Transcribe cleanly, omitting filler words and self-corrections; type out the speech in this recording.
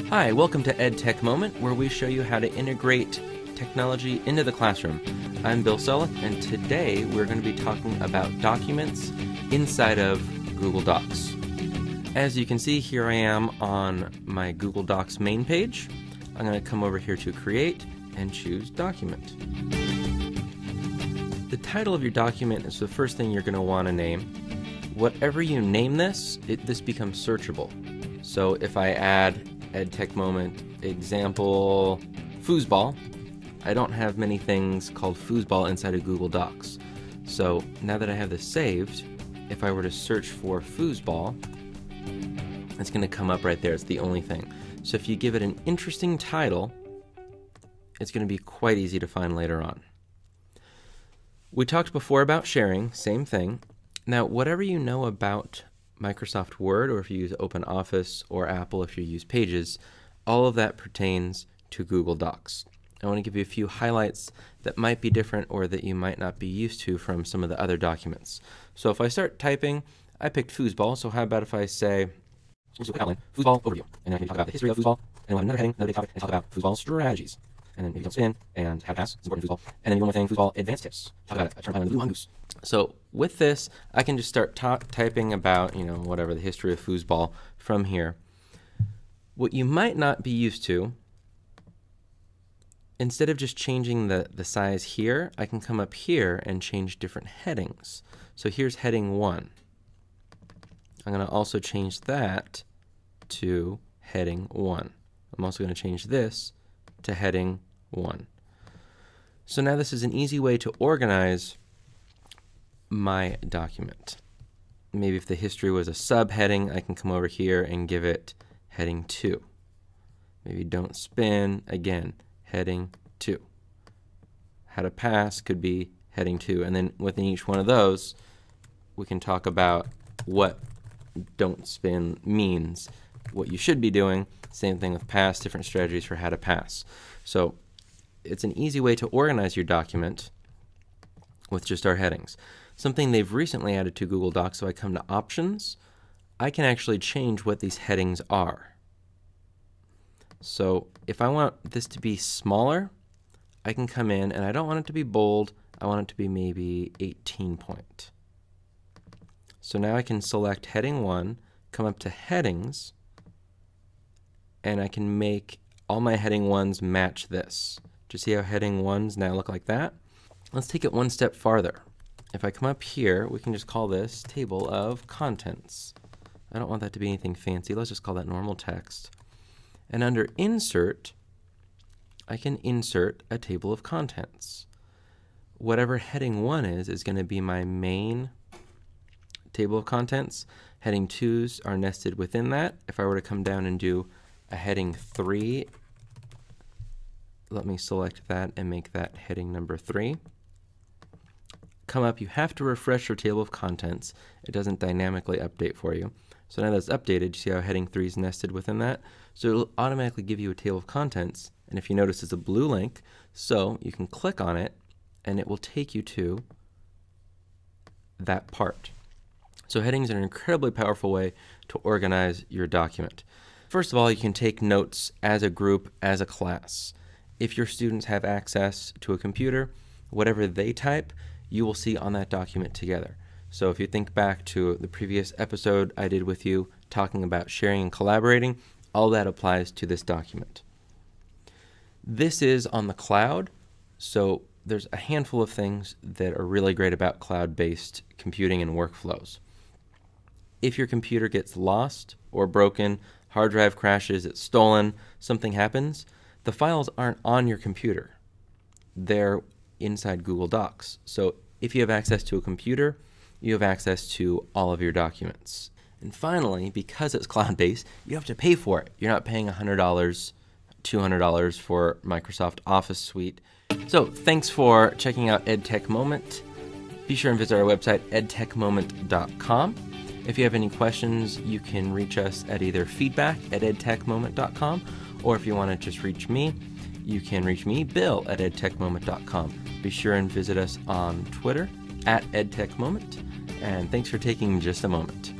Hi, welcome to EdTech Moment, where we show you how to integrate technology into the classroom. I'm Bill Selleck, and today we're going to be talking about documents inside of Google Docs. As you can see, here I am on my Google Docs main page. I'm going to come over here to Create and choose Document. The title of your document is the first thing you're going to want to name. Whatever you name this, this becomes searchable. So if I add EdTech Moment example foosball, I don't have many things called foosball inside of Google Docs. So now that I have this saved, if I were to search for foosball, it's going to come up right there. It's the only thing. So if you give it an interesting title, it's going to be quite easy to find later on. We talked before about sharing, same thing. Now, whatever you know about Microsoft Word, or if you use OpenOffice, or Apple if you use Pages, all of that pertains to Google Docs. I want to give you a few highlights that might be different or that you might not be used to from some of the other documents. So if I start typing, I picked foosball, so how about if I say, outline, foosball overview, and then I can talk about the history of foosball, and another heading, another topic, and talk about foosball strategies. And then maybe don't spin, and how to pass, it's important in foosball. And then one more thing, foosball advanced tips. Talk about it, I turn on the blue mongoose. So with this, I can just start typing about, whatever, the history of foosball from here. What you might not be used to, instead of just changing the size here, I can come up here and change different headings. So here's heading 1. I'm going to also change that to heading 1. I'm also going to change this to heading 1. So now this is an easy way to organize my document. Maybe if the history was a subheading, I can come over here and give it heading 2. Maybe don't spin, again, heading 2. How to pass could be heading 2. And then within each one of those, we can talk about what don't spin means, what you should be doing. Same thing with pass, different strategies for how to pass. So it's an easy way to organize your document with just our headings. Something they've recently added to Google Docs, so I come to Options, I can actually change what these headings are. So if I want this to be smaller, I can come in, and I don't want it to be bold, I want it to be maybe 18 point. So now I can select heading 1, come up to headings, and I can make all my heading 1s match this. Do you see how heading 1s now look like that? Let's take it one step farther. If I come up here, we can just call this table of contents. I don't want that to be anything fancy. Let's just call that normal text. And under insert, I can insert a table of contents. Whatever heading 1 is going to be my main table of contents. Heading 2s are nested within that. If I were to come down and do a heading 3, let me select that and make that heading number 3. Come up, you have to refresh your table of contents. It doesn't dynamically update for you. So now that's updated, you see how heading 3 is nested within that? So it'll automatically give you a table of contents, and if you notice it's a blue link, so you can click on it and it will take you to that part. So headings are an incredibly powerful way to organize your document. First of all, you can take notes as a group, as a class. If your students have access to a computer, whatever they type, you will see on that document together. So if you think back to the previous episode I did with you talking about sharing and collaborating, all that applies to this document. This is on the cloud, so there's a handful of things that are really great about cloud-based computing and workflows. If your computer gets lost or broken, hard drive crashes, it's stolen, something happens, the files aren't on your computer. They're inside Google Docs. So if you have access to a computer, you have access to all of your documents. And finally, because it's cloud-based, you have to pay for it. You're not paying $100, $200 for Microsoft Office Suite. So thanks for checking out EdTech Moment. Be sure and visit our website, edtechmoment.com. If you have any questions, you can reach us at either feedback@edtechmoment.com, or if you want to just reach me, you can reach me, Bill, at edtechmoment.com. Be sure and visit us on Twitter, @edtechmoment, and thanks for taking just a moment.